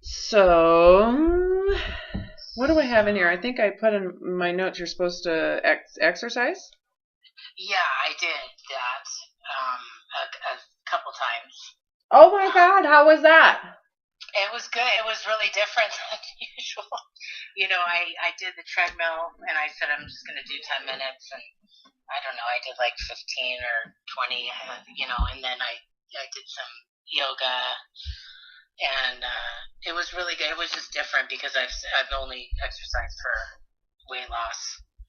So, what do I have in here? I think I put in my notes you're supposed to exercise. Yeah, I did that a couple times. Oh my Um, God, how was that? it was good. It was really different than usual. I did the treadmill and I said I'm just going to do 10 minutes, and I don't know, I did like 15 or 20, and then I did some yoga, and it was really good. It was just different because I've only exercised for weight loss,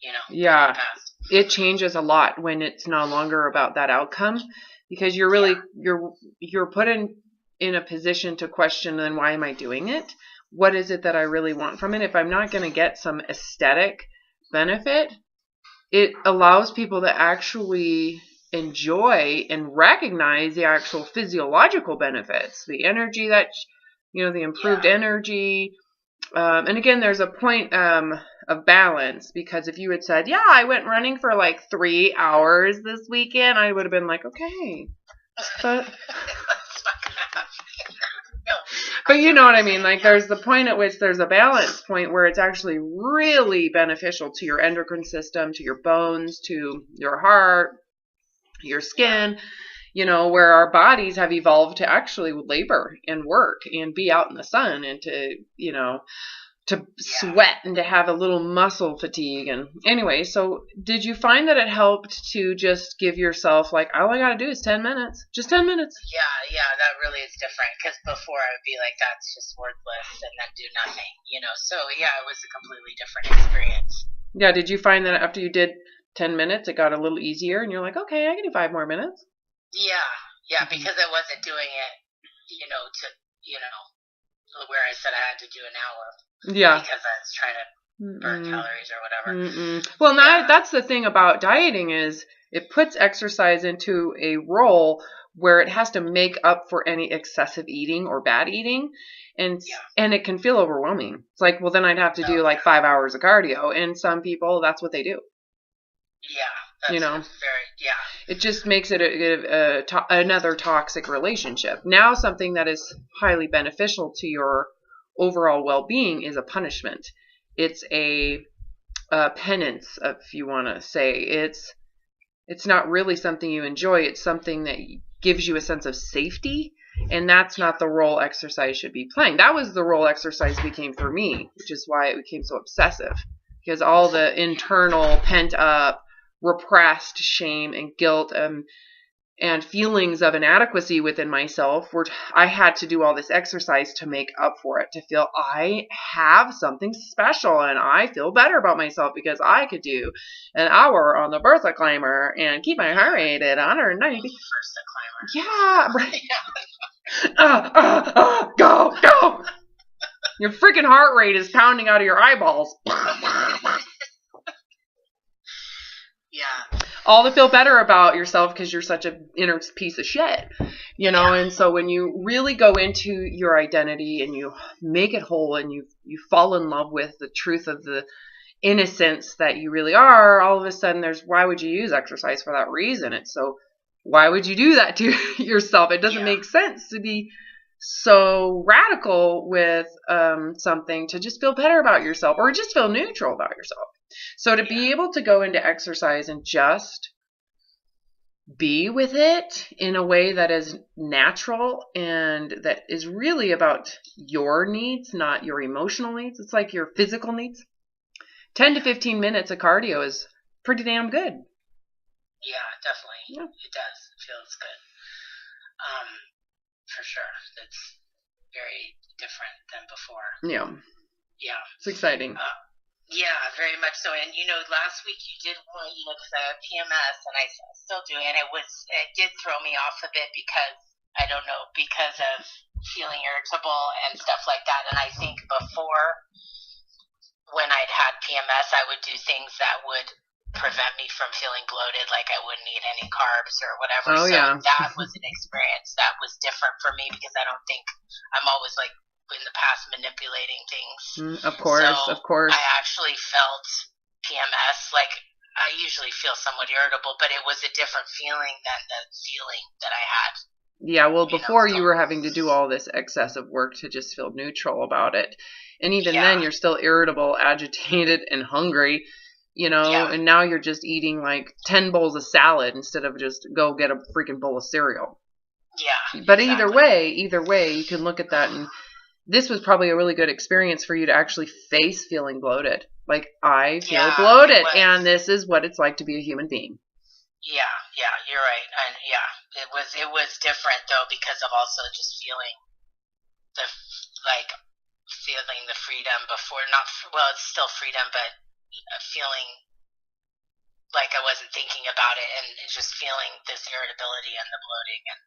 in the Yeah, past. it changes a lot when it's no longer about that outcome because you're really Yeah, you're put in a position to question, then why am I doing it? What is it that I really want from it? If I'm not going to get some aesthetic benefit, it allows people to actually enjoy and recognize the actual physiological benefits, the energy that, the improved yeah. energy. And again, there's a point of balance because if you had said, yeah, I went running for like 3 hours this weekend, I would have been like, okay. But That's not gonna happen. No, but I you get know what what I you're mean? saying. Like Yeah, there's the point at which there's a balance point where it's actually really beneficial to your endocrine system, to your bones, to your heart, your yeah, skin, where our bodies have evolved to actually labor and work and be out in the sun and to yeah. sweat and to have a little muscle fatigue. And anyway, so did you find that it helped to just give yourself like, all I got to do is 10 minutes, just 10 minutes? Yeah, that really is different because before I would be like, that's just worthless and then do nothing. So, yeah, it was a completely different experience. Yeah. Did you find that after you did 10 minutes, it got a little easier and you're like, okay, I can do 5 more minutes? Yeah, yeah, Mm-hmm. because I wasn't doing it, to, where I said I had to do an hour Yeah. because I was trying to burn Mm-mm. calories or whatever. Mm-mm. Well, now Yeah, that's the thing about dieting is it puts exercise into a role where it has to make up for any excessive eating or bad eating, and yeah. and it can feel overwhelming. It's like, well, then I'd have to do Oh, like yeah. 5 hours of cardio, and some people that's what they do. Yeah, You that's know, very, yeah. it just makes it another toxic relationship. Now, something that is highly beneficial to your overall well-being is a punishment. It's a penance, if you want to say. It's not really something you enjoy. It's something that gives you a sense of safety, and that's not the role exercise should be playing. That was the role exercise became for me, which is why it became so obsessive, because all the internal pent up repressed shame and guilt and feelings of inadequacy within myself were I had to do all this exercise to make up for it, to feel I have something special and I feel better about myself because I could do an hour on the Bertha climber and keep my heart rate at 190. First the climber. Yeah, right. Yeah. Go, go. Your freaking heart rate is pounding out of your eyeballs. Yeah. All to feel better about yourself because you're such an inner piece of shit, Yeah. and so when you really go into your identity and you make it whole and you fall in love with the truth of the innocence that you really are, all of a sudden why would you use exercise for that reason? It's so, why would you do that to yourself? It doesn't Yeah. make sense to be so radical with something to just feel better about yourself or just feel neutral about yourself. So to be able to go into exercise and just be with it in a way that is natural and that is really about your needs, not your emotional needs. It's like your physical needs. 10 to 15 minutes of cardio is pretty damn good. Yeah, definitely. Yeah. It does. It feels good. For sure. It's very different than before. Yeah. Yeah. It's exciting. Yeah, very much so. And last week you did one, because I have PMS and I still do, and it did throw me off a bit because I don't know, because of feeling irritable and stuff like that. And I think before, when I'd had PMS, I would do things that would prevent me from feeling bloated, like I wouldn't eat any carbs or whatever. Oh, So yeah. that was an experience that was different for me because I don't think I'm always like in the past manipulating things. Of course, So of course. I actually felt PMS. Like, I usually feel somewhat irritable, but it was a different feeling than the feeling that I had Yeah, well, you know, before so you were having to do all this excessive work to just feel neutral about it. And even yeah, then, you're still irritable, agitated, and hungry, yeah, and now you're just eating like 10 bowls of salad instead of just go get a freaking bowl of cereal. yeah, But exactly. either way, you can look at that, and this was probably a really good experience for you to actually face feeling bloated. Like, I feel Yeah, it bloated, and was. this is what it's like to be a human being. Yeah, yeah, you're right. And yeah, it was different though because of also just feeling the like feeling the freedom before not well, it's still freedom, but feeling like I wasn't thinking about it and just feeling this irritability and the bloating and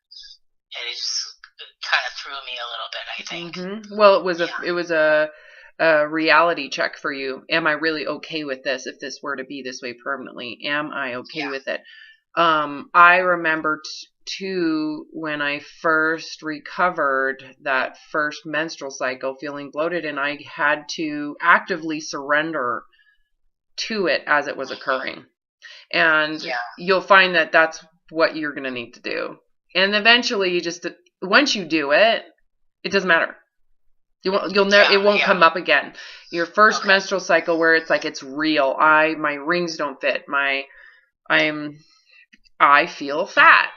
it just kind of threw me a little bit, I think. Well, Yeah, it was a reality check for you. Am I really okay with this? If this were to be this way permanently, am I okay yeah, with it? I remember too when I first recovered that first menstrual cycle, feeling bloated, and I had to actively surrender to it as it was occurring. And yeah, you'll find that that's what you're going to need to do. And eventually, once you do it, it doesn't matter. You'll never, yeah, it won't yeah. come up again. Your first Okay. menstrual cycle where it's like it's real. My rings don't fit. I'm I feel fat.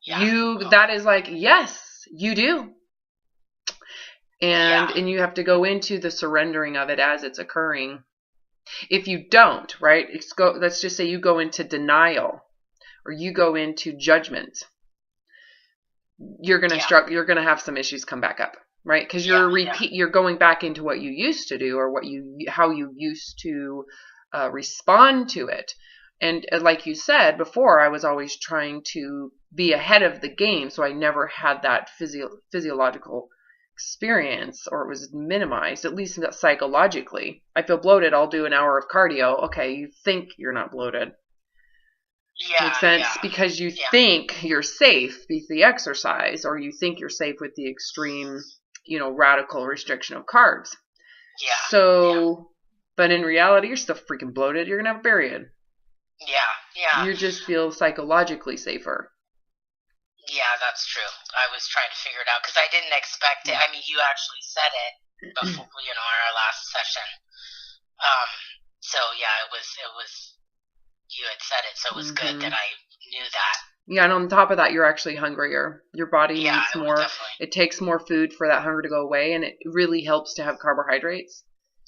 Yeah, yeah, That is like, yes, you do. yeah, And you have to go into the surrendering of it as it's occurring. If you don't, right? Let's just say you go into denial or you go into judgment. You're going to yeah, struggle, you're going to have some issues come back up, right? Cuz yeah, yeah, you're going back into what you used to do or how you used to respond to it. And like you said before, I was always trying to be ahead of the game, so I never had that physiological experience, or it was minimized, at least psychologically. I feel bloated, I'll do an hour of cardio. Okay, you think you're not bloated. Makes yeah, sense yeah, because you yeah, think you're safe with the exercise, or you think you're safe with the extreme, radical restriction of carbs. yeah, yeah, So, but in reality, you're still freaking bloated. You're going to have a period. yeah, yeah. You just feel psychologically safer. Yeah, that's true. I was trying to figure it out because I didn't expect it. I mean, you actually said it before, in our last session. Um, so yeah, it was you had said it, so it was good that hmm I knew that. Yeah, and on top of that, you're actually hungrier. Your body Yeah, needs it was more. definitely. It takes more food for that hunger to go away, and it really helps to have carbohydrates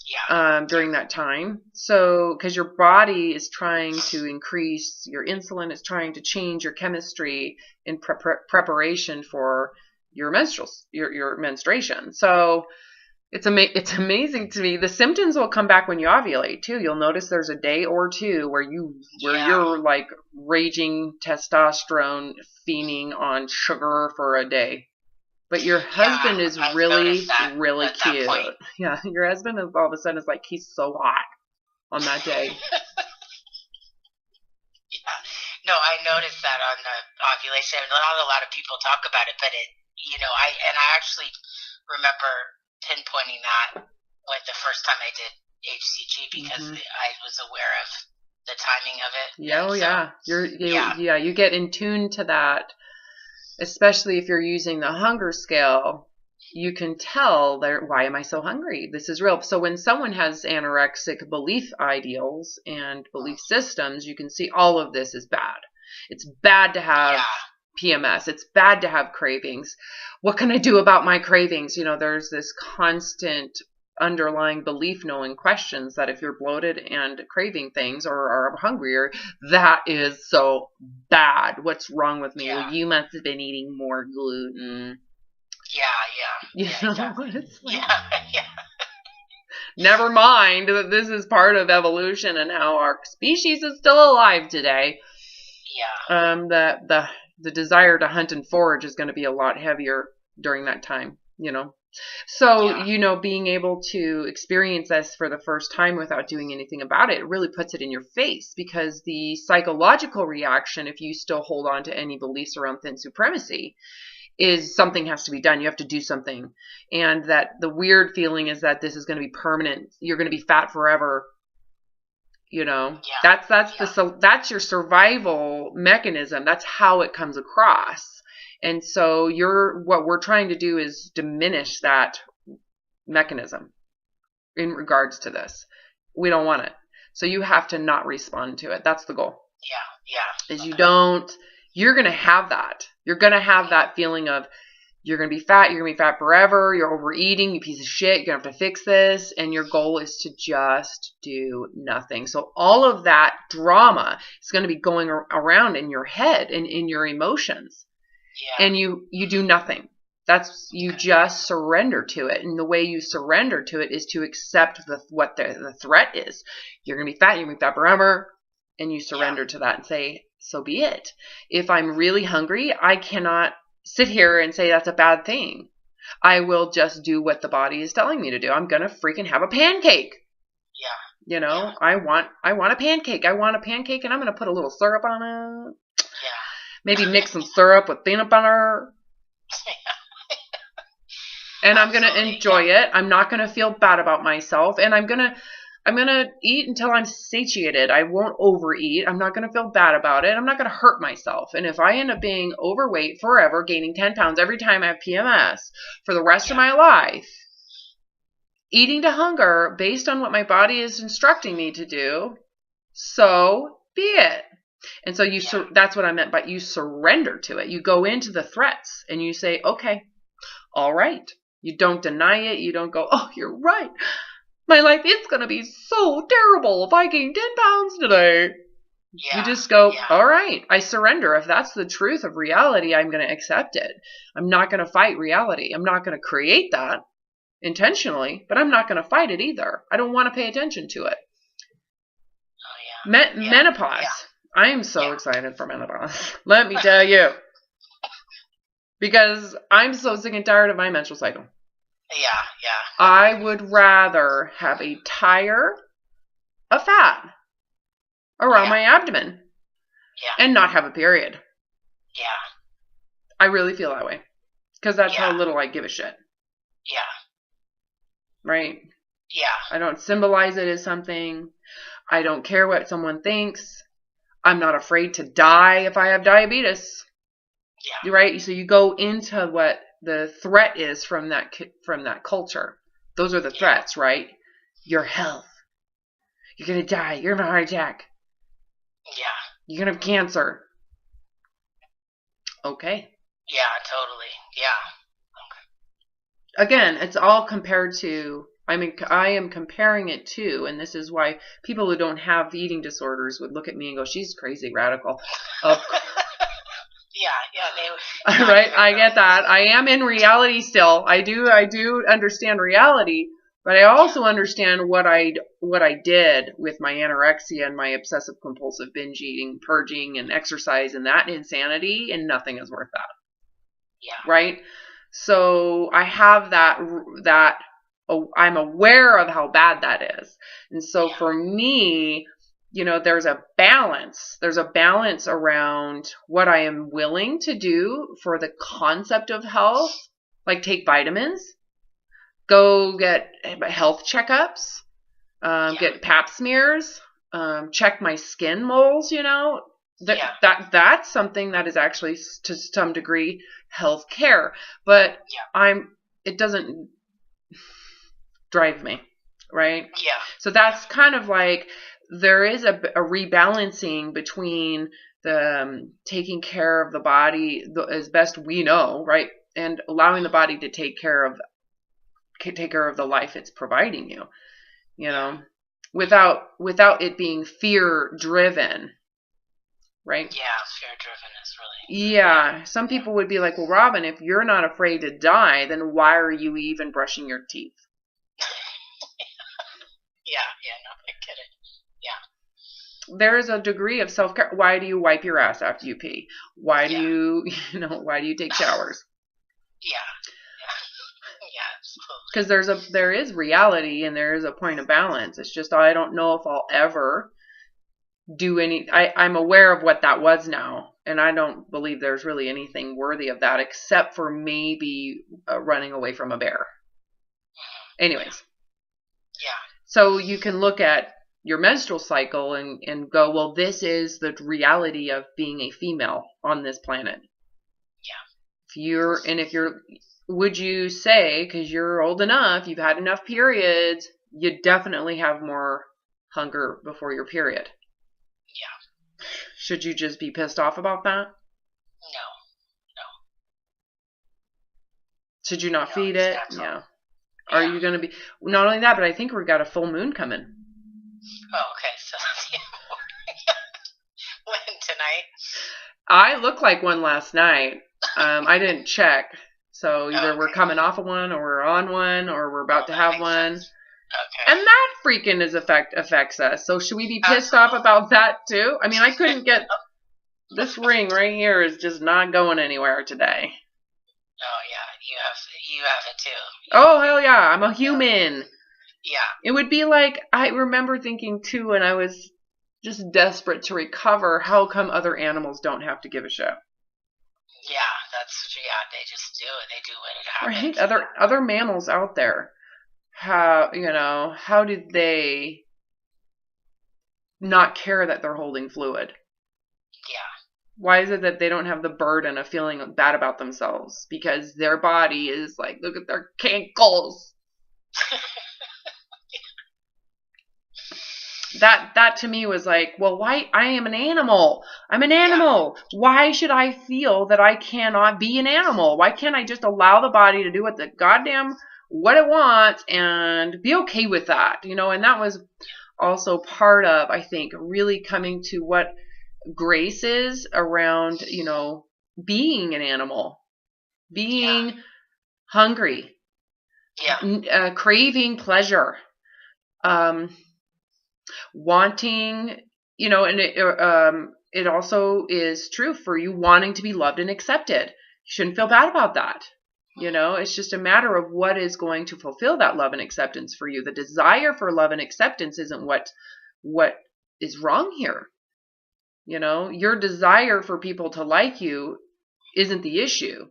Yeah, yeah, during that time. So, because your body is trying to increase your insulin, is trying to change your chemistry in preparation for your menstruation. So it's amazing to me. The symptoms will come back when you ovulate too. You'll notice there's a day or two where yeah, you're like raging testosterone, fiending on sugar for a day. But your yeah. husband is I've noticed really, that really at that cute. point. Yeah, your husband is all of a sudden is like he's so hot on that day. Yeah. No, I noticed that on the ovulation. Not a lot of people talk about it, but I actually remember pinpointing that when the first time I did HCG because hmm I was aware of the timing of it, Yeah, and oh so yeah. yeah, You get in tune to that, especially if you're using the hunger scale. You can tell why am I so hungry? This is real. So when someone has anorexic belief ideals and belief systems, you can see all of this is bad. It's bad to have yeah, PMS. It's bad to have cravings. What can I do about my cravings? There's this constant underlying belief knowing questions that if you're bloated and craving things or are hungrier, that is so bad. What's wrong with me? Well, yeah, you must have been eating more gluten. yeah, yeah, yeah, exactly. It's like, Yeah, yeah, never mind that this is part of evolution and how our species is still alive today. yeah, The desire to hunt and forage is going to be a lot heavier during that time. So, yeah, being able to experience this for the first time without doing anything about it really puts it in your face, because the psychological reaction, if you still hold on to any beliefs around thin supremacy, is something has to be done. You have to do something. And that the weird feeling is that this is going to be permanent. You're going to be fat forever. You know, Yeah. that's your survival mechanism. That's how it comes across. And so what we're trying to do is diminish that mechanism in regards to this. We don't want it. So you have to not respond to it. That's the goal. Yeah. Is you're going to have that. You're going to have that feeling of you're going to be fat. You're going to be fat forever. You're overeating, you piece of shit. You're going to have to fix this. And your goal is to just do nothing. So all of that drama is going to be going around in your head and in your emotions. Yeah. And you do nothing. You just surrender to it. And the way you surrender to it is to accept what the threat is. You're going to be fat. You're going to be fat forever. And you surrender to that and say, so be it. If I'm really hungry, I cannot sit here and say that's a bad thing. I will just do what the body is telling me to do. I'm going to freaking have a pancake. Yeah. You know, I want a pancake. I want a pancake and I'm going to put a little syrup on it. Yeah. Maybe mix some syrup with peanut butter. And I'm going to enjoy it. I'm not going to feel bad about myself. And I'm going to eat until I'm satiated. I won't overeat. I'm not going to feel bad about it. I'm not going to hurt myself. And if I end up being overweight forever, gaining 10 pounds every time I have PMS for the rest of my life, eating to hunger based on what my body is instructing me to do, so be it. And so that's what I meant by you surrender to it. You go into the threats and you say, okay, all right. You don't deny it. You don't go, oh, you're right. My life is going to be so terrible if I gain 10 pounds today. Yeah, you just go, all right, I surrender. If that's the truth of reality, I'm going to accept it. I'm not going to fight reality. I'm not going to create that intentionally, but I'm not going to fight it either. I don't want to pay attention to it. Oh, yeah. Menopause. Yeah. I am so excited for menopause. Let me tell you. Because I'm so sick and tired of my menstrual cycle. Yeah. I would rather have a tire of fat around my abdomen and not have a period. Yeah. I really feel that way. Because that's how little I give a shit. Yeah. Right? Yeah. I don't symbolize it as something. I don't care what someone thinks. I'm not afraid to die if I have diabetes. Yeah. Right? So you go into what the threat is from that culture. Those are the threats, right? Your health. You're going to die. You're going to have a heart attack. Yeah. You're going to have cancer. Okay. Yeah, totally. Yeah. Okay. Again, it's all compared to, I am comparing it to, and this is why people who don't have eating disorders would look at me and go, she's crazy radical. Yeah. Right? I get that. I am in reality still. I do understand reality, but I also understand what I did with my anorexia and my obsessive compulsive binge eating, purging and exercise and that insanity, and nothing is worth that. Yeah. Right? So I have that I'm aware of how bad that is. And so for me, you know, there's a balance around what I am willing to do for the concept of health, like take vitamins, go get health checkups, get pap smears, check my skin moles, you know, that's something that is actually to some degree health care, but it doesn't drive me, right? Yeah. So that's kind of like, there is a rebalancing between the taking care of the body as best we know, right? And allowing the body to take care of the life it's providing you, you know, without it being fear driven, right? Yeah, fear driven is really. Yeah. Some people would be like, well, Robin, if you're not afraid to die, then why are you even brushing your teeth? No, I get it. Yeah. There is a degree of self-care. Why do you wipe your ass after you pee? Why do why do you take showers? Yeah, absolutely. Because there is reality and there is a point of balance. It's just, I don't know if I'll ever do I'm aware of what that was now. And I don't believe there's really anything worthy of that except for maybe running away from a bear. Anyways. Yeah. So you can look at your menstrual cycle and go, well, this is the reality of being a female on this planet. Yeah. Would you say, because you're old enough, you've had enough periods, you definitely have more hunger before your period? Yeah. Should you just be pissed off about that? No. Should you not feed it? Yeah. Yeah. Are you going to be, not only that, but I think we've got a full moon coming. Oh, okay. So when tonight? I looked like one last night. I didn't check. So either okay. we're coming off of one, or we're on one, or we're about to have one. Sense. Okay. And that freaking affects us. So should we be pissed off about that too? I mean, I couldn't get this ring right here is just not going anywhere today. Oh yeah, you have it too. Oh hell yeah, I'm a human. Yeah. It would be like, I remember thinking too, when I was just desperate to recover, how come other animals don't have to give a shit? Yeah, they just do it. They do what it Right? happens. Other mammals out there, how do they not care that they're holding fluid? Yeah. Why is it that they don't have the burden of feeling bad about themselves? Because their body is like, look at their cankles. That to me was like, well, why? I am an animal. I'm an animal. Yeah. Why should I feel that I cannot be an animal? Why can't I just allow the body to do what it wants and be okay with that? And that was also part of, I think, really coming to what grace is around, being an animal, being hungry, craving pleasure, wanting, and it also is true for you wanting to be loved and accepted. You shouldn't feel bad about that. It's just a matter of what is going to fulfill that love and acceptance for you. The desire for love and acceptance isn't what is wrong here. Your desire for people to like you isn't the issue.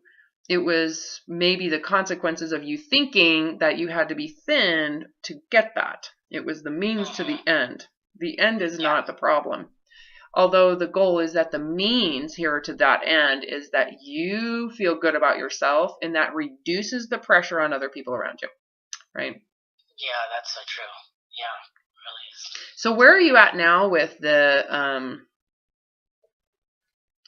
It was maybe the consequences of you thinking that you had to be thin to get that. It was the means to the end. The end is not the problem. Although the goal is that the means here to that end is that you feel good about yourself, and that reduces the pressure on other people around you. Right? Yeah, that's so true. Yeah, it really is. So where are you at now with the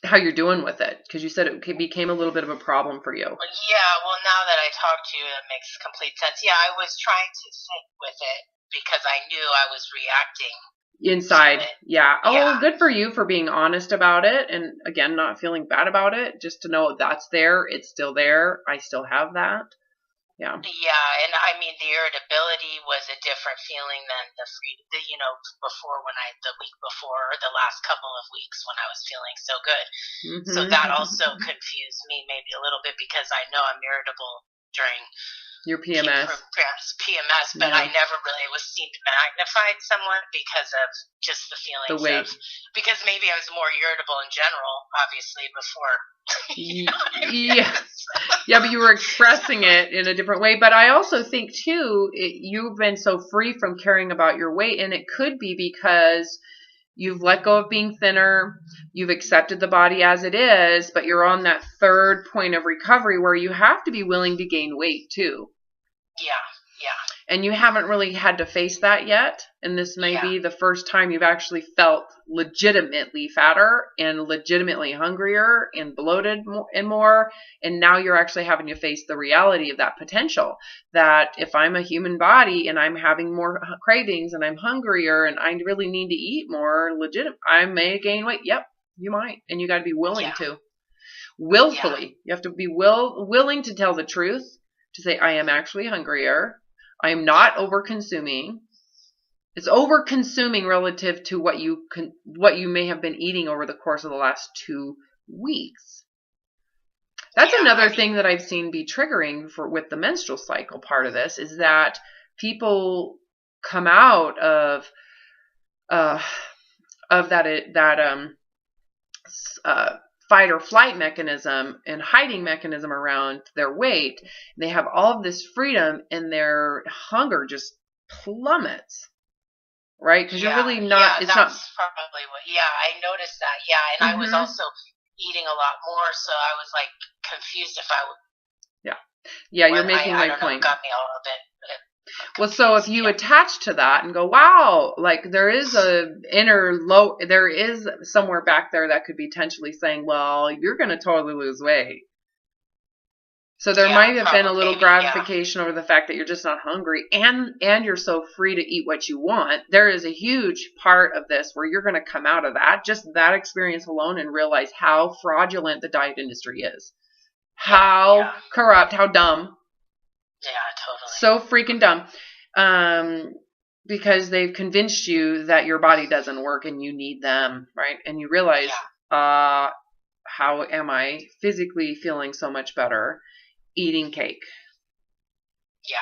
how you're doing with it? Because you said it became a little bit of a problem for you. Yeah, well, now that I talked to you, it makes complete sense. Yeah, I was trying to sit with it because I knew I was reacting inside. Yeah. Oh, yeah. Good for you for being honest about it. And again, not feeling bad about it. Just to know that's there. It's still there. I still have that. Yeah. Yeah, and I mean, the irritability was a different feeling than before the week before, or the last couple of weeks when I was feeling so good. Mm-hmm. So that also confused me maybe a little bit, because I know I'm irritable during your PMS, but I never really seemed magnified somewhat because of just the feelings because maybe I was more irritable in general, obviously, before. Yeah, but you were expressing it in a different way. But I also think too, you've been so free from caring about your weight, and it could be because you've let go of being thinner, you've accepted the body as it is, but you're on that third point of recovery where you have to be willing to gain weight too. Yeah. And you haven't really had to face that yet. And this may be the first time you've actually felt legitimately fatter and legitimately hungrier and bloated and more. And now you're actually having to face the reality of that potential, that if I'm a human body and I'm having more cravings and I'm hungrier and I really need to eat more, I may gain weight. Yep, you might. And you got to be willing to. Willfully. Yeah. You have to be willing to tell the truth, to say, I am actually hungrier. I am not over-consuming. It's over-consuming relative to what you may have been eating over the course of the last 2 weeks. That's another thing that I've seen be triggering with the menstrual cycle part of this, is that people come out of that fight or flight mechanism and hiding mechanism around their weight. They have all of this freedom and their hunger just plummets. right? Because you're really not. It's not. That's probably what. Yeah, I noticed that. Yeah, and I was also eating a lot more, so I was like confused if I would. Yeah, you're making my don't point. Know, it got me a little bit. Well, so if you attach to that and go, wow, like there is there is somewhere back there that could be potentially saying, well, you're going to totally lose weight. So there might have been a little gratification over the fact that you're just not hungry and you're so free to eat what you want. There is a huge part of this where you're going to come out of that, just that experience alone, and realize how fraudulent the diet industry is. How corrupt, how dumb. Yeah, totally. So freaking dumb. Because they've convinced you that your body doesn't work and you need them, right? And you realize, how am I physically feeling so much better eating cake? Yeah.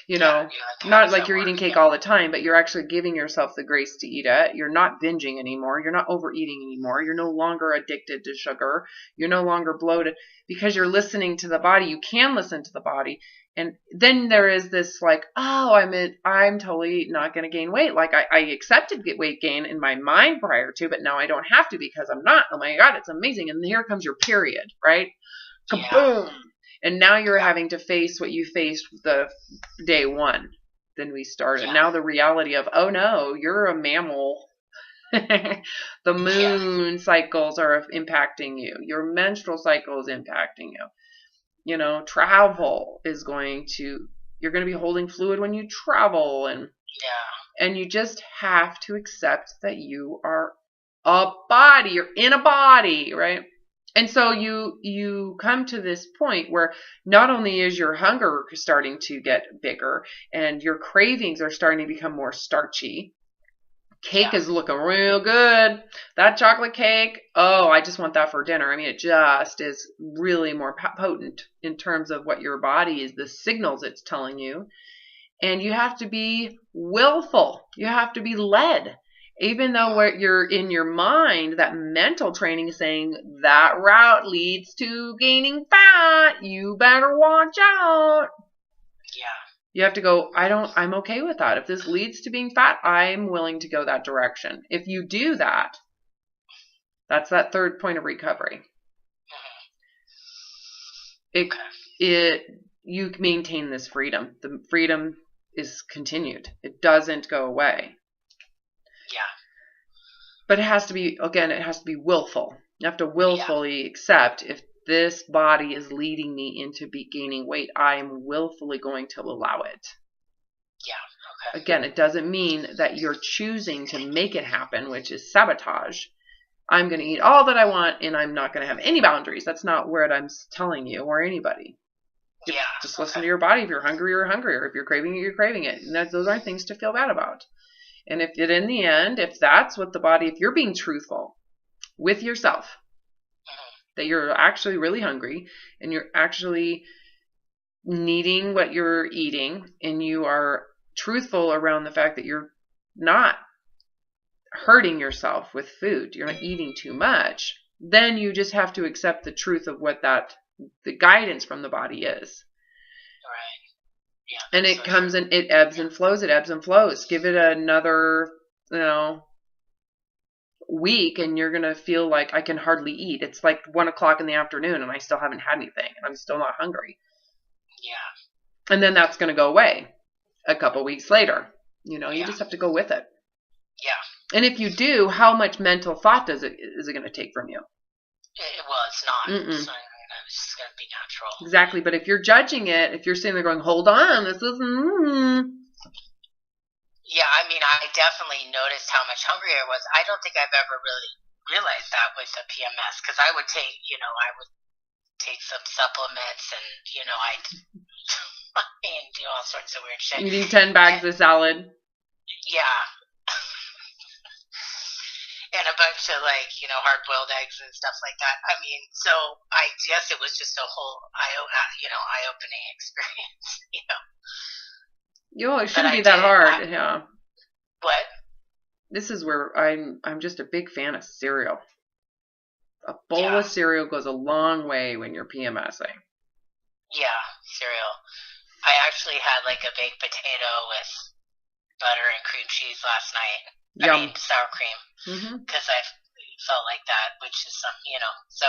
You know, not like you're eating cake all the time, but you're actually giving yourself the grace to eat it. You're not binging anymore. You're not overeating anymore. You're no longer addicted to sugar. You're no longer bloated because you're listening to the body. You can listen to the body. And then there is this like, oh, I'm totally not going to gain weight. Like I accepted weight gain in my mind prior to, but now I don't have to because I'm not. Oh my God, it's amazing. And here comes your period, right? Kaboom. And now you're having to face what you faced the day one. Then we started. Now the reality of, oh no, you're a mammal. The moon cycles are impacting you. Your menstrual cycle is impacting you. You know, travel is you're going to be holding fluid when you travel. And you just have to accept that you are a body. You're in a body, right? And so you come to this point where not only is your hunger starting to get bigger and your cravings are starting to become more starchy. Cake is looking real good. That chocolate cake, oh, I just want that for dinner. I mean, it just is really more potent in terms of what your body is, the signals it's telling you. And you have to be willful. You have to be led. Even though you're in your mind, that mental training is saying that route leads to gaining fat. You better watch out. Yeah. You have to go, I'm okay with that. If this leads to being fat, I'm willing to go that direction. If you do that, that's that third point of recovery. You maintain this freedom. The freedom is continued. It doesn't go away. Yeah. But it has to be willful. You have to willfully accept if this body is leading me into gaining weight, I am willfully going to allow it. Yeah, okay. Again, it doesn't mean that you're choosing to make it happen, which is sabotage. I'm going to eat all that I want and I'm not going to have any boundaries. That's not what I'm telling you or anybody. Just listen to your body. If you're hungry, you're hungrier. If you're craving it, you're craving it. And those aren't things to feel bad about. And if in the end, if that's what if you're being truthful with yourself, that you're actually really hungry and you're actually needing what you're eating and you are truthful around the fact that you're not hurting yourself with food, you're not eating too much, then you just have to accept the truth of what the guidance from the body is. Right. Yeah. And it comes and it ebbs and flows. It ebbs and flows. Give it another, week and you're going to feel like I can hardly eat. It's like 1:00 in the afternoon and I still haven't had anything and I'm still not hungry. Yeah. And then that's going to go away a couple weeks later. You just have to go with it. Yeah. And if you do, how much mental thought is it going to take from you? Well, it's not. So it's just going to be natural. Exactly. But if you're judging it, if you're sitting there going, hold on, this isn't... Yeah, I mean, I definitely noticed how much hungrier I was. I don't think I've ever really realized that with the PMS because I would take some supplements and, I'd do all sorts of weird shit. Eating 10 bags of salad. Yeah. And a bunch of hard-boiled eggs and stuff like that. I mean, so I guess it was just a whole eye-opening experience, It shouldn't be that hard. Yeah. What? This is where I'm just a big fan of cereal. A bowl of cereal goes a long way when you're PMSing. Yeah, cereal. I actually had like a baked potato with butter and cream cheese last night. I Yum. mean, sour cream, because I felt like that, which is some, so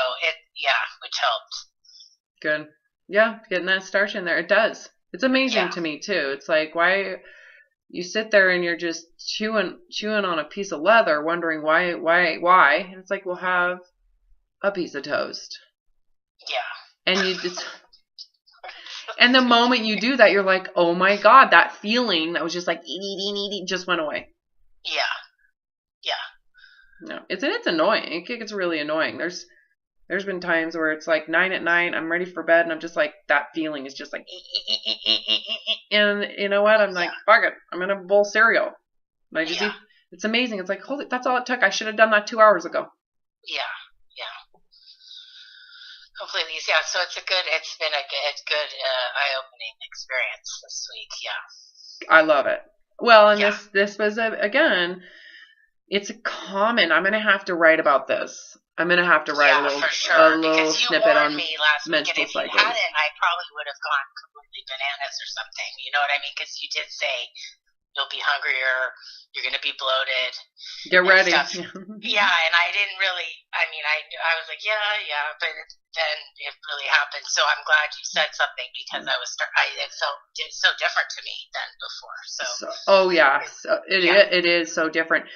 which helped. Good. Yeah, getting that starch in there. It does. It's amazing to me too. It's like, why you sit there and you're just chewing on a piece of leather, wondering why. And it's like, we'll have a piece of toast. Yeah. And you just, and the moment you do that, you're like, oh my God, that feeling that was just like, eat, just went away. Yeah. No, it's annoying. It gets really annoying. There's been times where it's like 9 p.m, I'm ready for bed, and I'm just like, that feeling is just like, and you know what? I'm like, fuck it. I'm gonna bowl cereal. And I just eat. It's amazing. It's like, holy, that's all it took. I should have done that 2 hours ago. Yeah. Completely. Yeah. So it's been a good eye-opening experience this week. Yeah. I love it. Well, and this was again, it's a common. I'm gonna have to write about this. I'm gonna have to write a little snippet on me last menstrual week, and if cycles. you hadn't, I probably would have gone completely bananas or something. You know what I mean? Because you did say you'll be hungrier, you're gonna be bloated. Get ready. Yeah, and I didn't really. I mean, I was like, but then it really happened. So I'm glad you said something, because it felt so different to me than before. It is so different.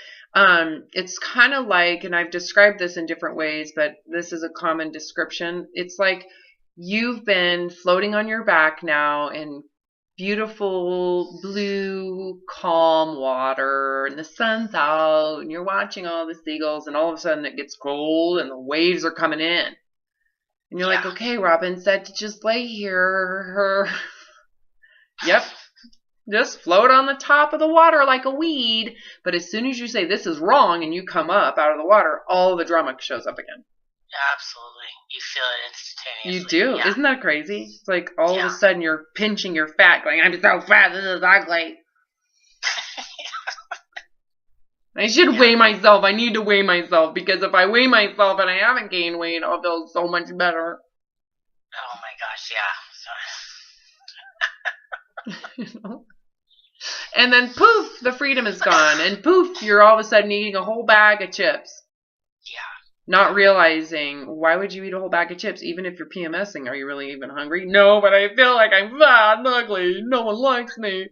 It's kind of like, and I've described this in different ways, but this is a common description. It's like you've been floating on your back now in beautiful blue, calm water, and the sun's out, and you're watching all the seagulls, and all of a sudden it gets cold, and the waves are coming in. And you're like, okay, Robin said to just lay here. Yep. Just float on the top of the water like a weed. But as soon as you say this is wrong and you come up out of the water, all the drama shows up again. Absolutely. You feel it instantaneously. You do. Yeah. Isn't that crazy? It's like all of a sudden you're pinching your fat going, I'm so fat, this is ugly. I should weigh myself. I need to weigh myself, because if I weigh myself and I haven't gained weight, I'll feel so much better. Oh my gosh, yeah. You know? And then poof, the freedom is gone. And poof, you're all of a sudden eating a whole bag of chips. Yeah. Not realizing, why would you eat a whole bag of chips? Even if you're PMSing, are you really even hungry? No, but I feel like I'm fat and ugly. No one likes me.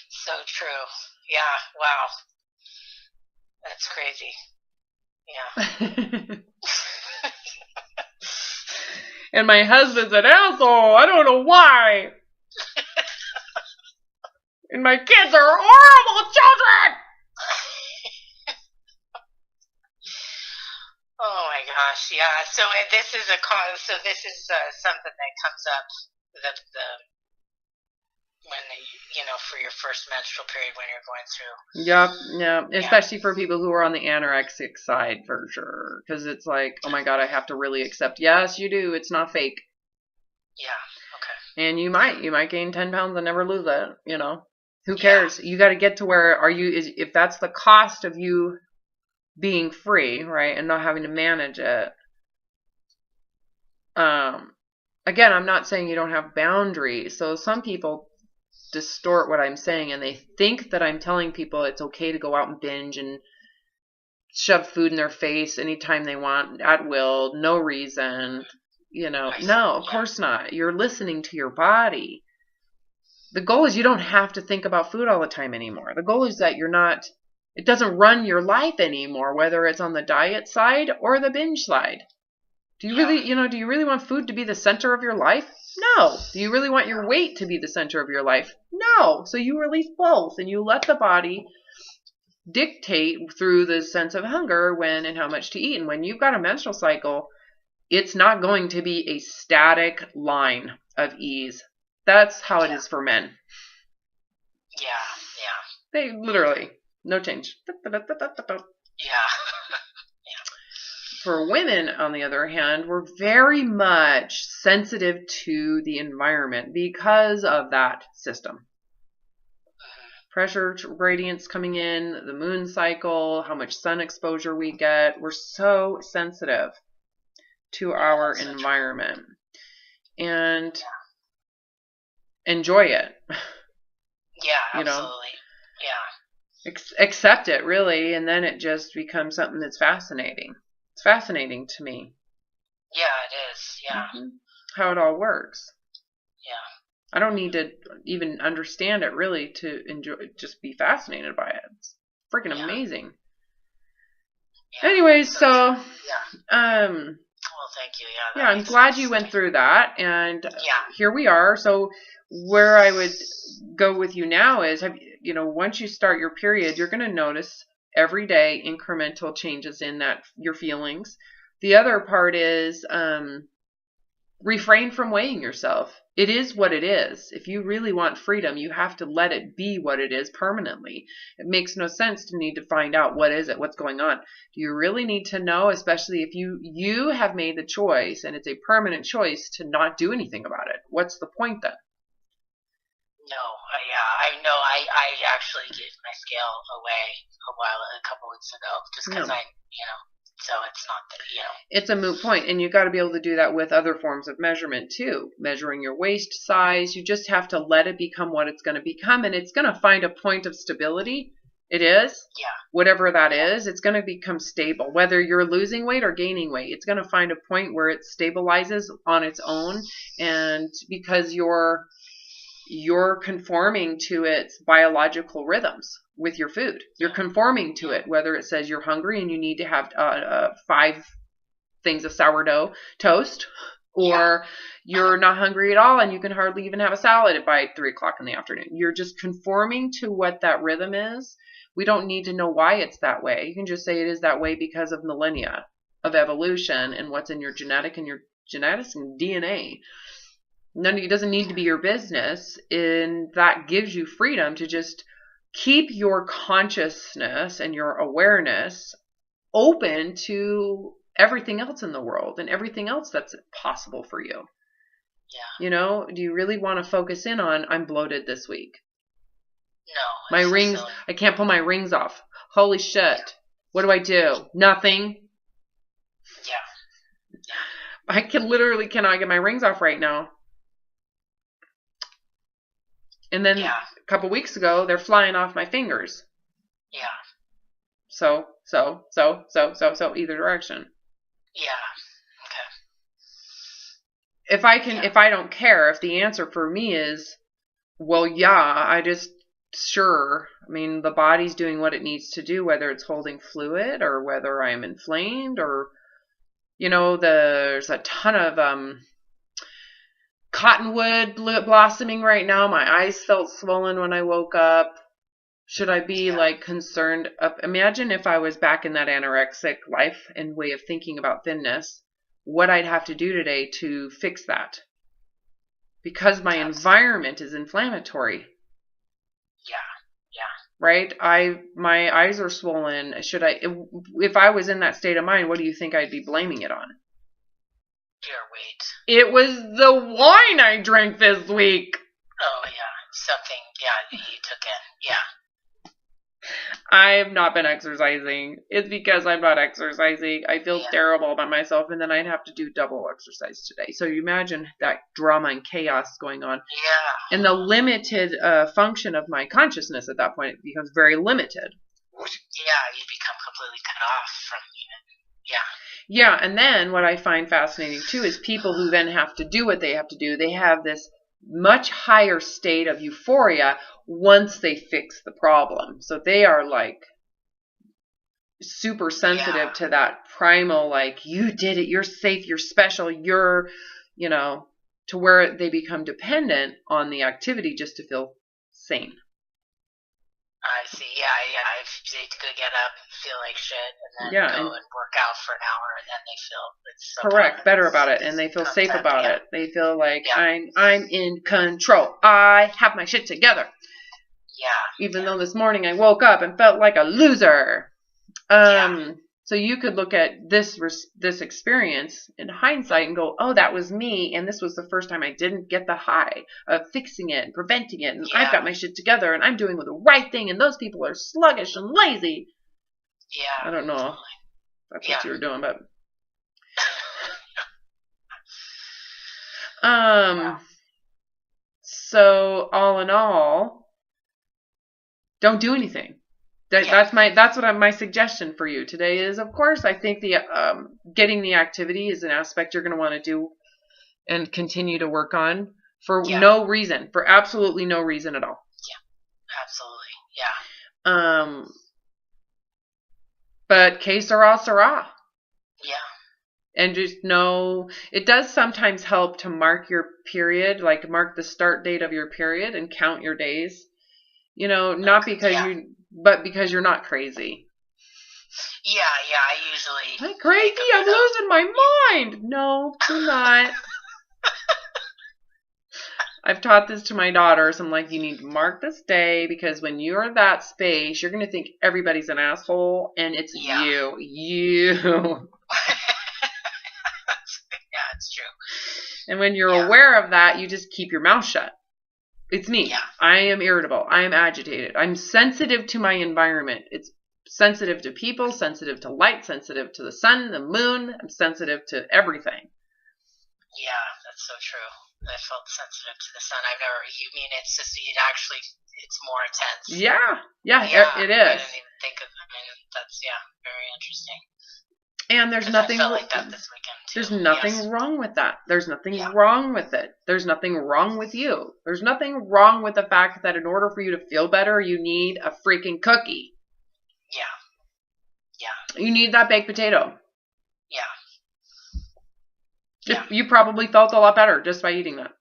So true. Yeah. Wow. That's crazy. Yeah. And my husband's an asshole. I don't know why. And my kids are horrible children. Oh my gosh, yeah. So this is something that comes up when for your first menstrual period when you're going through. Yep. Especially for people who are on the anorexic side, for sure, because it's like, oh my God, I have to really accept. Yes, you do. It's not fake. Yeah. Okay. And you might gain 10 pounds and never lose it. Who cares? You got to get to where if that's the cost of you being free, right, and not having to manage it. Again, I'm not saying you don't have boundaries. So some people distort what I'm saying, and they think that I'm telling people it's okay to go out and binge and shove food in their face anytime they want at will, no reason. No, of course not. You're listening to your body. The goal is you don't have to think about food all the time anymore. The goal is that it doesn't run your life anymore, whether it's on the diet side or the binge side. Do you really want food to be the center of your life? No. Do you really want your weight to be the center of your life? No. So you release both, and you let the body dictate through the sense of hunger when and how much to eat. And when you've got a menstrual cycle, it's not going to be a static line of ease. That's how it is for men. Yeah. They literally, no change. Yeah. For women, on the other hand, we're very much sensitive to the environment because of that system. Pressure gradients coming in, the moon cycle, how much sun exposure we get. We're so sensitive to our environment. And enjoy it. Yeah, You know, absolutely. Yeah. accept it really, and then it just becomes something that's fascinating. It's fascinating to me. Yeah, it is. Yeah. How it all works. Yeah. I don't need to even understand it really to enjoy, just be fascinated by it. It's freaking amazing. Yeah. Anyways, so yeah. Well, thank you. Yeah, I'm glad you went through that, and here we are. So where I would go with you now is, once you start your period, you're going to notice every day incremental changes in your feelings. The other part is refrain from weighing yourself. It is what it is. If you really want freedom, you have to let it be what it is permanently. It makes no sense to need to find out what is it, what's going on. Do you really need to know, especially if you have made the choice and it's a permanent choice to not do anything about it? What's the point then? No, I know. I actually gave my scale away a couple weeks ago, just because so it's not that, It's a moot point, and you got to be able to do that with other forms of measurement too. Measuring your waist size, you just have to let it become what it's going to become, and it's going to find a point of stability. It is. Yeah. Whatever that is, it's going to become stable. Whether you're losing weight or gaining weight, it's going to find a point where it stabilizes on its own, and because you're conforming to its biological rhythms with your food. You're conforming to it, whether it says you're hungry and you need to have 5 things of sourdough toast, or you're not hungry at all and you can hardly even have a salad by 3 o'clock in the afternoon. You're just conforming to what that rhythm is. We don't need to know why it's that way. You can just say it is that way because of millennia of evolution and what's in your genetics and DNA. It doesn't need to be your business, and that gives you freedom to just keep your consciousness and your awareness open to everything else in the world and everything else that's possible for you. Yeah. Do you really want to focus in on, I'm bloated this week? No. My rings, I can't pull my rings off. Holy shit. What do I do? Nothing. Yeah. I literally cannot get my rings off right now. And then a couple weeks ago, they're flying off my fingers. Yeah. So, either direction. Yeah. Okay. If I don't care, if the answer for me is, well, the body's doing what it needs to do, whether it's holding fluid or whether I'm inflamed or, there's a ton of, cottonwood blossoming right now. My eyes felt swollen when I woke up. Should I be concerned? Imagine if I was back in that anorexic life and way of thinking about thinness, what I'd have to do today to fix that. Because my environment is inflammatory. Yeah. Right? My eyes are swollen. If I was in that state of mind, what do you think I'd be blaming it on? Your weight. It was the wine I drank this week. Oh, yeah. Something, you took in. Yeah. I have not been exercising. It's because I'm not exercising. I feel terrible about myself, and then I'd have to do double exercise today. So you imagine that drama and chaos going on. Yeah. And the limited function of my consciousness at that point, it becomes very limited. Yeah, you become completely cut off from Yeah, and then what I find fascinating too is people who then have to do what they have to do. They have this much higher state of euphoria once they fix the problem. So they are super sensitive to that primal, you did it, you're safe, you're special, you're, to where they become dependent on the activity just to feel sane. I see. Yeah. If they could get up and feel like shit and then go and work out for an hour, and then they feel it's correct, better about it, and they feel safe about it. They feel like I'm in control. I have my shit together. Yeah. Even though this morning I woke up and felt like a loser. So you could look at this experience in hindsight and go, oh, that was me, and this was the first time I didn't get the high of fixing it and preventing it, and I've got my shit together, and I'm doing the right thing, and those people are sluggish and lazy. Yeah. I don't know if that's what you were doing, but... so all in all, don't do anything. That's my suggestion for you today is, of course, I think the getting the activity is an aspect you're going to want to do and continue to work on for no reason, for absolutely no reason at all. Yeah, absolutely. Yeah. But que sera, sera. Yeah. And just know, it does sometimes help to mark your period, like mark the start date of your period and count your days. You know, not because but because you're not crazy. Yeah, I usually... I'm crazy, I'm losing my mind. No, you're not. I've taught this to my daughters. I'm like, you need to mark this day because when you're in that space, you're going to think everybody's an asshole and it's you. Yeah, it's true. And when you're aware of that, you just keep your mouth shut. It's me. Yeah. I am irritable. I am agitated. I'm sensitive to my environment. It's sensitive to people, sensitive to light, sensitive to the sun, the moon. I'm sensitive to everything. Yeah, that's so true. I felt sensitive to the sun. You mean it's just, it's more intense. Yeah, it is. I didn't even think of, that's, very interesting. And there's nothing. I felt like that this weekend too. There's nothing wrong with that. There's nothing wrong with it. There's nothing wrong with you. There's nothing wrong with the fact that in order for you to feel better, you need a freaking cookie. Yeah. You need that baked potato. Yeah. You probably felt a lot better just by eating that.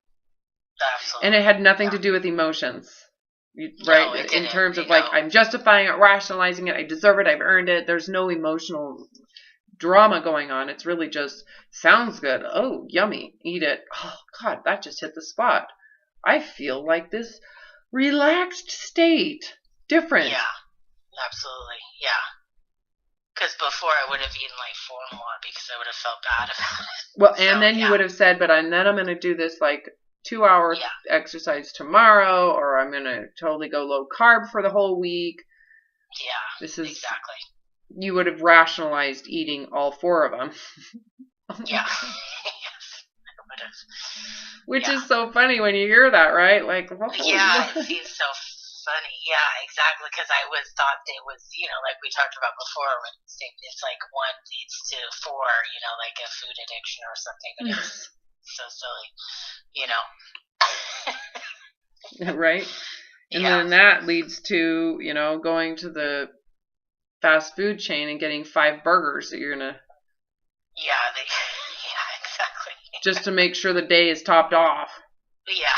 Absolutely. And it had nothing to do with emotions. Right? No, it in didn't. terms of like, I'm justifying it, rationalizing it, I deserve it, I've earned it. There's no emotional drama going on. It's really just sounds good. Oh, yummy. Eat it. Oh, God, that just hit the spot. I feel like this relaxed state. Different. Yeah, absolutely. Yeah. Because before I would have eaten like 4 more because I would have felt bad about it. Well, and then you would have said, but then I'm going to do this like 2-hour exercise tomorrow, or I'm going to totally go low carb for the whole week. Yeah, this is exactly. You would have rationalized eating all 4 of them. Yeah. Yes, I would have. Which is so funny when you hear that, right? Like, it seems so funny. Yeah, exactly. Because I thought it was, like we talked about before, when it's like 1 leads to 4, like a food addiction or something. But it's so silly, Right? And then that leads to, going to the fast food chain and getting 5 burgers that you're going to... Yeah, exactly. Just to make sure the day is topped off. Yeah.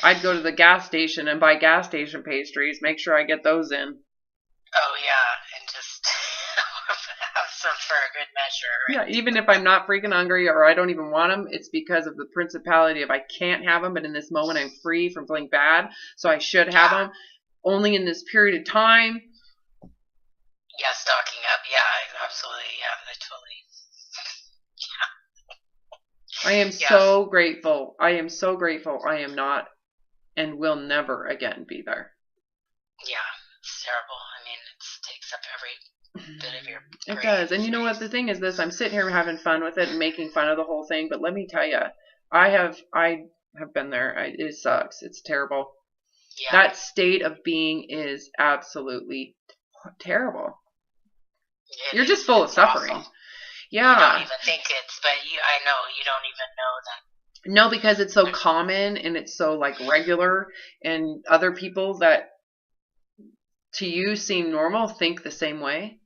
I'd go to the gas station and buy gas station pastries, make sure I get those in. Oh, yeah, and just have some for a good measure. Right? Yeah, even if I'm not freaking hungry or I don't even want them, it's because of the principality of I can't have them, but in this moment I'm free from feeling bad, so I should have them. Only in this period of time. Yeah, stocking up. Yeah, absolutely. Yeah, I totally. I am so grateful. I am so grateful I am not and will never again be there. Yeah, it's terrible. I mean, it takes up every bit of your brain. It does. And you know what? The thing is this. I'm sitting here having fun with it and making fun of the whole thing. But let me tell you, I have been there. It sucks. It's terrible. Yeah. That state of being is absolutely terrible. You're just full of suffering. Awful. Yeah. You don't even think but I know you don't even know that. No, because it's so common and it's so like regular, and other people that to you seem normal think the same way.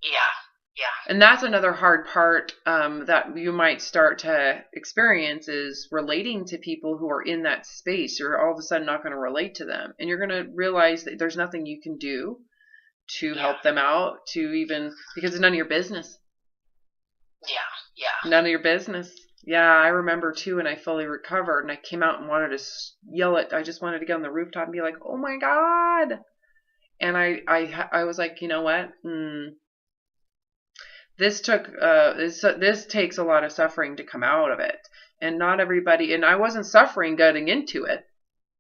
Yeah. And that's another hard part that you might start to experience is relating to people who are in that space. You're all of a sudden not going to relate to them. And you're going to realize that there's nothing you can do to help them out, because it's none of your business. Yeah. None of your business. Yeah, I remember too, and I fully recovered, and I came out and wanted to yell it. I just wanted to get on the rooftop and be like, oh my God. And I was like, you know what? This takes a lot of suffering to come out of it. And not everybody, and I wasn't suffering getting into it.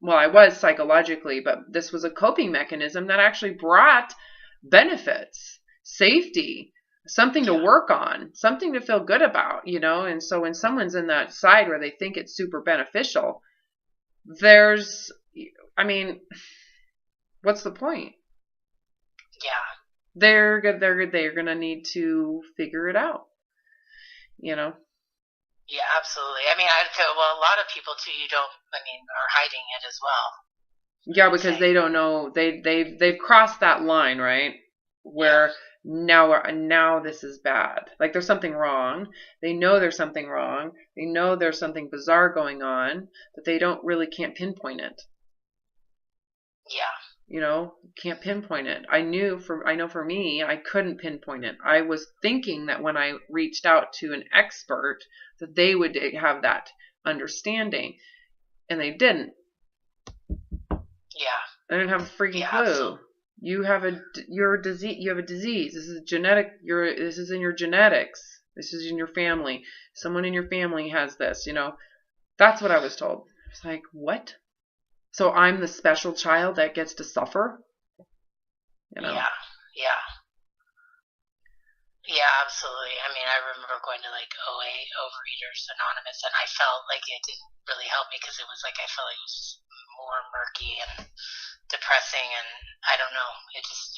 Well, I was psychologically, but this was a coping mechanism that actually brought benefits, safety, something to work on, something to feel good about, And so when someone's in that side where they think it's super beneficial, what's the point? Yeah. They're going to need to figure it out, Yeah, absolutely. I feel, a lot of people too, are hiding it as well. Yeah, because they don't know, they've crossed that line, right? Where now this is bad. Like there's something wrong. They know there's something wrong. They know there's something bizarre going on, but they can't pinpoint it. Yeah. Can't pinpoint it. I know for me, I couldn't pinpoint it. I was thinking that when I reached out to an expert that they would have that understanding, and they didn't. Yeah. I didn't have a freaking clue. Absolutely. You have a disease. This is genetic. This is in your genetics. This is in your family. Someone in your family has this. That's what I was told. It's like, what? So I'm the special child that gets to suffer? Yeah. Yeah, absolutely. I remember going to like OA, Overeaters Anonymous, and I felt like it didn't really help me because it was like I felt like it was more murky and depressing, and I don't know. It just,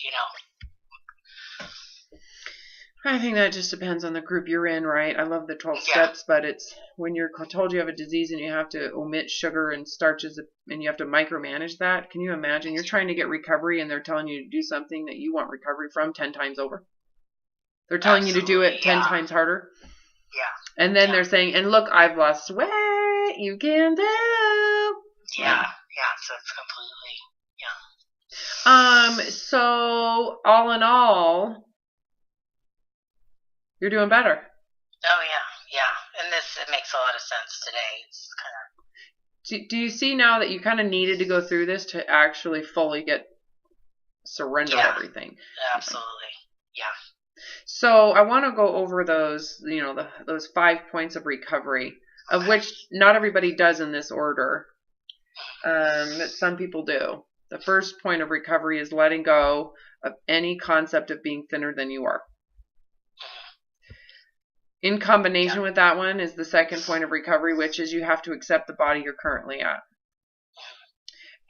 I think that just depends on the group you're in, right? I love the 12 steps, but it's when you're told you have a disease and you have to omit sugar and starches and you have to micromanage that. Can you imagine? You're trying to get recovery and they're telling you to do something that you want recovery from 10 times over. They're telling you to do it 10 times harder. Yeah. And then they're saying, and look, I've lost weight. You can do. Yeah. So it's completely, So all in all, you're doing better. Oh, yeah. And it makes a lot of sense today. It's kind of... Do you see now that you kind of needed to go through this to actually fully surrender everything? Absolutely. Yeah. So I want to go over those, those 5 points of recovery, of which not everybody does in this order, but some people do. The first point of recovery is letting go of any concept of being thinner than you are. In combination with that one is the second point of recovery, which is you have to accept the body you're currently at.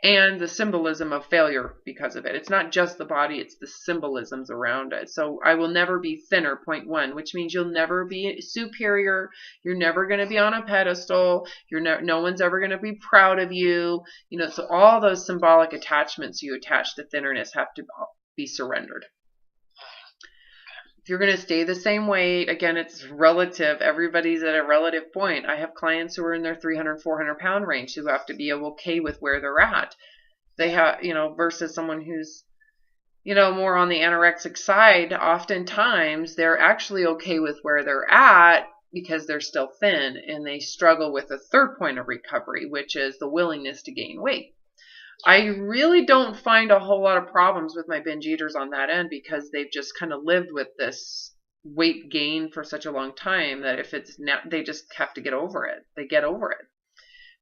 And the symbolism of failure because of it. It's not just the body, it's the symbolisms around it. So I will never be thinner, point 1, which means you'll never be superior. You're never going to be on a pedestal. No one's ever going to be proud of you. So all those symbolic attachments you attach to thinnerness have to be surrendered. If you're going to stay the same weight, again, it's relative. Everybody's at a relative point. I have clients who are in their 300, 400 pound range who have to be okay with where they're at. They have, versus someone who's, more on the anorexic side. Oftentimes they're actually okay with where they're at because they're still thin, and they struggle with the third point of recovery, which is the willingness to gain weight. I really don't find a whole lot of problems with my binge eaters on that end because they've just kind of lived with this weight gain for such a long time that if it's now, they just have to get over it. They get over it.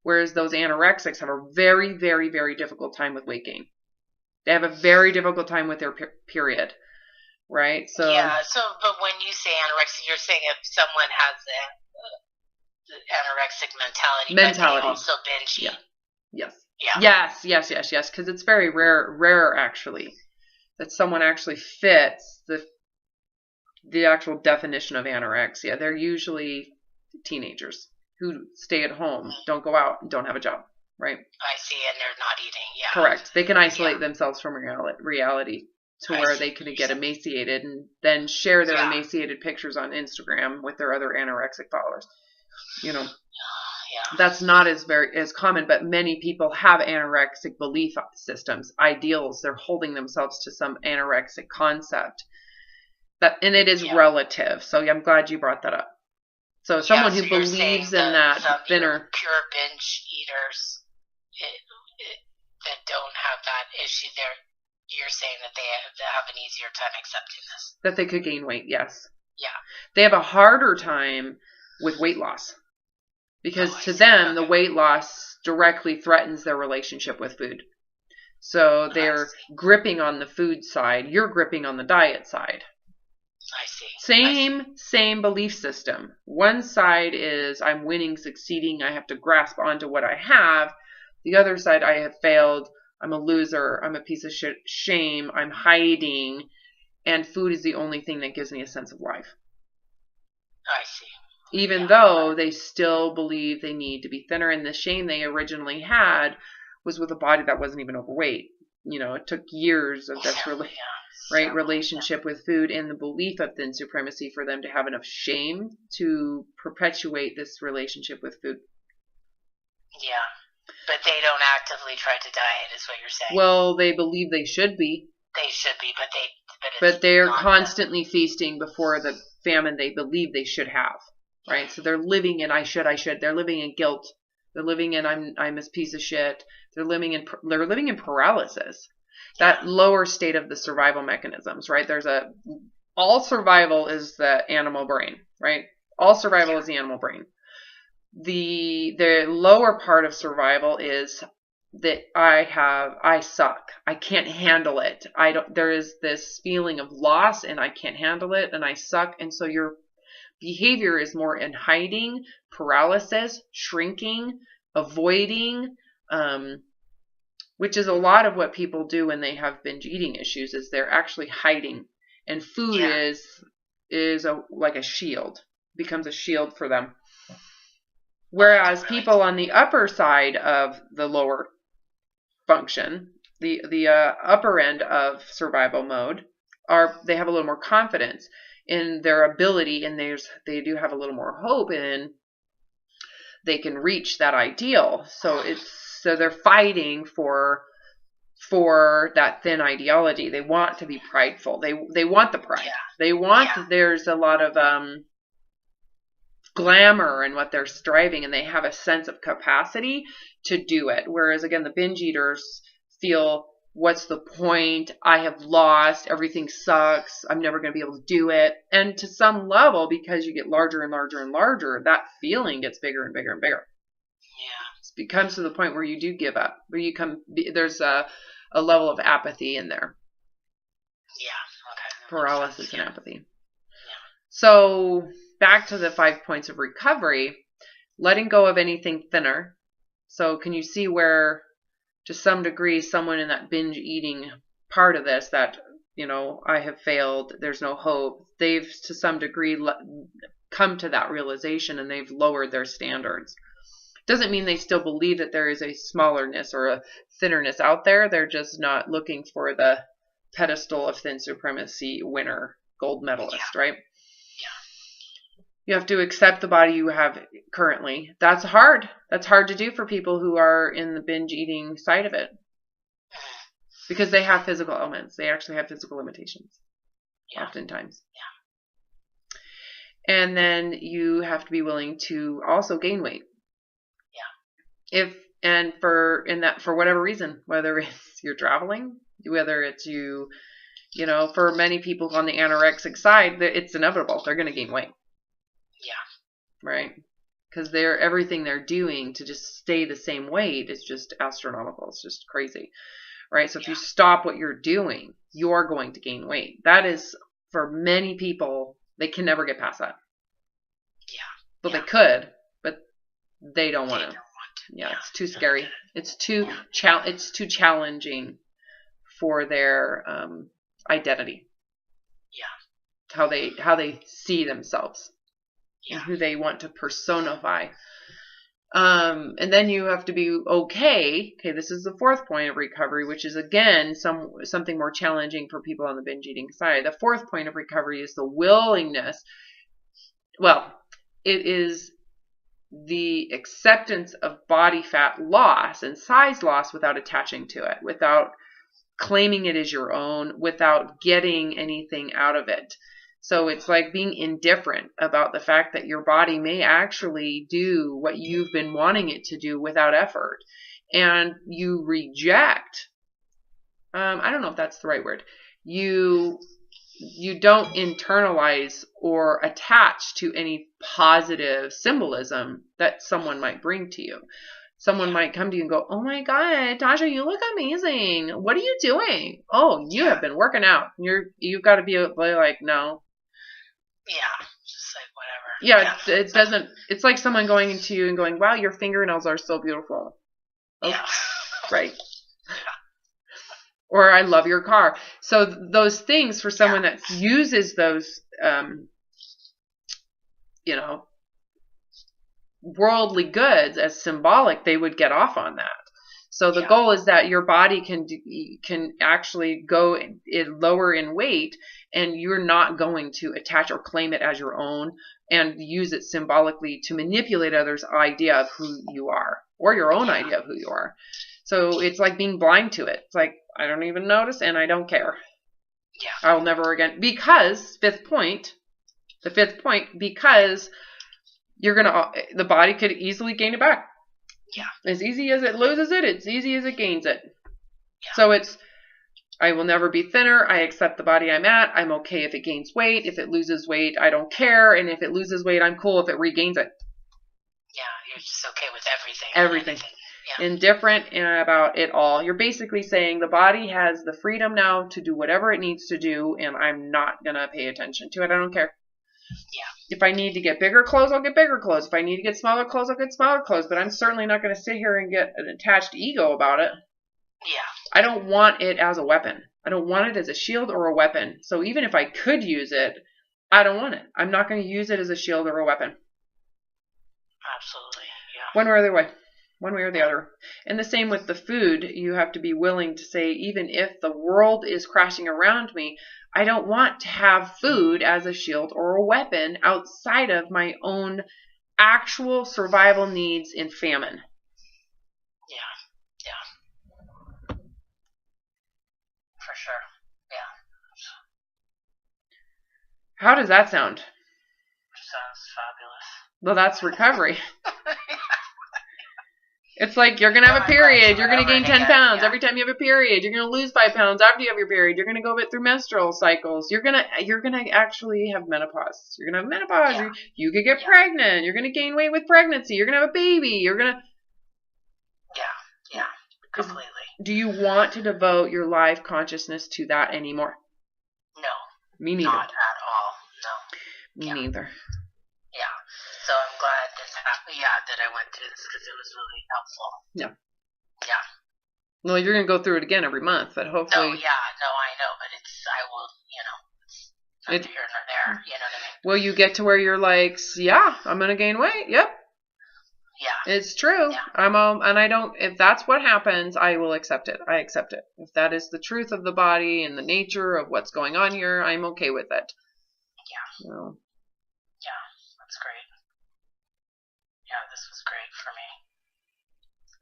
Whereas those anorexics have a very, very, very difficult time with weight gain. They have a very difficult time with their period, right? So but when you say anorexic, you're saying if someone has the anorexic mentality, but they also binge eat. Yeah. Yes. Yeah. Yes. Because it's very rare actually that someone actually fits the actual definition of anorexia. They're usually teenagers who stay at home, don't go out, and don't have a job, right? I see, and they're not eating. Yeah. Correct. They can isolate themselves from reality to where they can get emaciated and then share their emaciated pictures on Instagram with their other anorexic followers. That's not as common, but many people have anorexic belief systems, ideals. They're holding themselves to some anorexic concept. And it is relative. So I'm glad you brought that up. So someone who believes in that thinner, pure binge eaters that don't have that issue, you're saying that they have an easier time accepting this. That they could gain weight, yes. Yeah. They have a harder time with weight loss. Because to them, the weight loss directly threatens their relationship with food. So they're gripping on the food side. You're gripping on the diet side. I see. Same belief system. One side is I'm winning, succeeding, I have to grasp onto what I have. The other side, I have failed, I'm a loser, I'm a piece of shame, I'm hiding, and food is the only thing that gives me a sense of life. I see. Even though they still believe they need to be thinner, and the shame they originally had was with a body that wasn't even overweight. It took years of this relationship with food and the belief of thin supremacy for them to have enough shame to perpetuate this relationship with food. Yeah, but they don't actively try to diet, is what you're saying. Well, they believe they should be. They should be, but they're constantly feasting before the famine they believe they should have. Right? So they're living in I should. They're living in guilt. They're living in I'm a piece of shit. They're living in paralysis. That lower state of the survival mechanisms, right? All survival is the animal brain, right? All survival is the animal brain. The lower part of survival is that I suck. I can't handle it. There is this feeling of loss and I can't handle it and I suck. And so your behavior is more in hiding, paralysis, shrinking, avoiding, which is a lot of what people do when they have binge eating issues, is they're actually hiding. And food is like a shield, becomes a shield for them. Whereas people on the upper side of the lower function, the upper end of survival mode, they have a little more confidence in their ability, and they do have a little more hope, and they can reach that ideal. So they're fighting for that thin ideology. They want to be prideful. They want the pride. They want. There's a lot of glamour in what they're striving, and they have a sense of capacity to do it. Whereas again, the binge eaters feel, what's the point? I have lost. Everything sucks. I'm never going to be able to do it. And to some level, because you get larger and larger and larger, that feeling gets bigger and bigger and bigger. Yeah. It comes to the point where you do give up, where there's a level of apathy in there. Yeah. Okay. Paralysis and apathy. Yeah. So back to the 5 points of recovery, letting go of anything thinner. So can you see where, to some degree, someone in that binge eating part of this, that, I have failed, there's no hope, they've to some degree come to that realization and they've lowered their standards. Doesn't mean they still believe that there is a smallerness or a thinnerness out there. They're just not looking for the pedestal of thin supremacy winner, gold medalist, right? You have to accept the body you have currently. That's hard. That's hard to do for people who are in the binge eating side of it. Because they have physical ailments. They actually have physical limitations. Oftentimes. Yeah. And then you have to be willing to also gain weight. Yeah. For whatever reason, whether it's you're traveling, whether it's for many people on the anorexic side, it's inevitable. They're going to gain weight. Yeah. Right? Because everything they're doing to just stay the same weight is just astronomical. It's just crazy. Right? So if you stop what you're doing, you're going to gain weight. That is, for many people, they can never get past that. Yeah. Well, they could, but they don't want to. Yeah, it's too scary. It's too challenging for their identity. Yeah. How they see themselves. And who they want to personify. And then you have to be okay. Okay, this is the 4th point of recovery, which is again something more challenging for people on the binge eating side. The 4th point of recovery is the willingness. Well, it is the acceptance of body fat loss and size loss without attaching to it, without claiming it as your own, without getting anything out of it. So it's like being indifferent about the fact that your body may actually do what you've been wanting it to do without effort. And you reject, I don't know if that's the right word. You don't internalize or attach to any positive symbolism that someone might bring to you. Someone might come to you and go, "Oh my God, Tasha, you look amazing. What are you doing? Oh, you have been working out. You've got to be like, no. Yeah, just like whatever. Yeah, it doesn't. It's like someone going into you and going, "Wow, your fingernails are so beautiful." Oh, Yeah. right. Or I love your car. So those things for someone that uses those, you know, worldly goods as symbolic, they would get off on that. So the goal is that your body can actually go lower in weight, and you're not going to attach or claim it as your own and use it symbolically to manipulate others' idea of who you are or your own idea of who you are. So it's like being blind to it. It's like, I don't even notice and I don't care. Yeah. I'll never again. Because, the fifth point, because the body could easily gain it back. Yeah. As easy as it loses it, it's easy as it gains it. Yeah. So I will never be thinner. I accept the body I'm at. I'm okay if it gains weight. If it loses weight, I don't care. And if it loses weight, I'm cool if it regains it. Yeah, you're just okay with everything. Everything. Yeah. Indifferent about it all. You're basically saying the body has the freedom now to do whatever it needs to do, and I'm not going to pay attention to it. I don't care. Yeah. If I need to get bigger clothes, I'll get bigger clothes. If I need to get smaller clothes, I'll get smaller clothes. But I'm certainly not going to sit here and get an attached ego about it. Yeah. I don't want it as a weapon. I don't want it as a shield or a weapon. So even if I could use it, I don't want it. I'm not going to use it as a shield or a weapon. Absolutely. Yeah. One way or the way. One way or the other. And the same with the food. You have to be willing to say, even if the world is crashing around me, I don't want to have food as a shield or a weapon outside of my own actual survival needs in famine. Yeah. Yeah. For sure. Yeah. How does that sound? Sounds fabulous. Well, that's recovery. It's like you're going to have a period. You're going to gain 10 pounds. Every time you have a period, you're going to lose 5 pounds after you have your period. You're going to go through menstrual cycles. You're going to actually have menopause. You're going to have menopause. Yeah. You could get pregnant. You're going to gain weight with pregnancy. You're going to have a baby. You're going to... Yeah. Completely. Do you want to devote your life consciousness to that anymore? No. Me neither. Not at all. No. Me neither. Yeah. So I'm glad that I went through this because it was really helpful. Yeah. Yeah. Well, you're going to go through it again every month, but hopefully... No, I know, but I will, it's neither here nor there, you know what I mean? Will you get to where you're like, yeah, I'm going to gain weight? Yep. Yeah. It's true. Yeah. If that's what happens, I will accept it. I accept it. If that is the truth of the body and the nature of what's going on here, I'm okay with it. Yeah. So. Yeah, that's great. Yeah, this was great for me.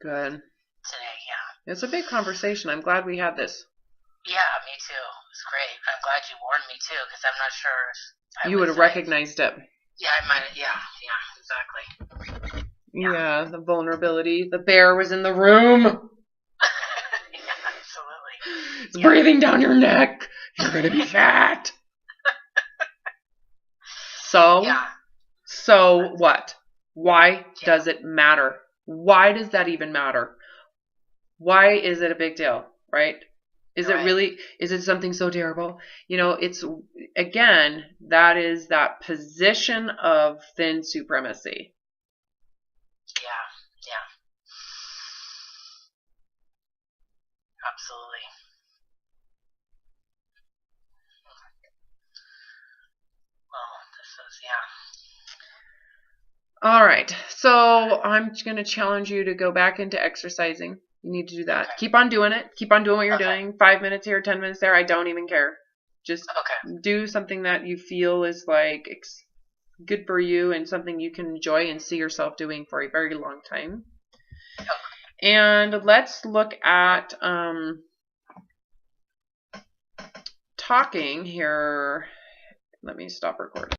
Good. Today, yeah. It's a big conversation. I'm glad we had this. Yeah, me too. It was great. I'm glad you warned me too, because I'm not sure if you would have recognized it. Yeah, I might have. Yeah, exactly. Yeah, the vulnerability. The bear was in the room. Yeah, absolutely. It's breathing down your neck. You're going to be fat. So what? Why does it matter? Why does that even matter? Why is it a big deal, right? Is it really, is it something so terrible? It's, again, that is that position of thin supremacy. Yeah. Absolutely. Well, this is, All right. So I'm going to challenge you to go back into exercising. You need to do that. Okay. Keep on doing it. Keep on doing what you're doing. 5 minutes here, 10 minutes there. I don't even care. Just do something that you feel is like good for you and something you can enjoy and see yourself doing for a very long time. Okay. And let's look at talking here. Let me stop recording.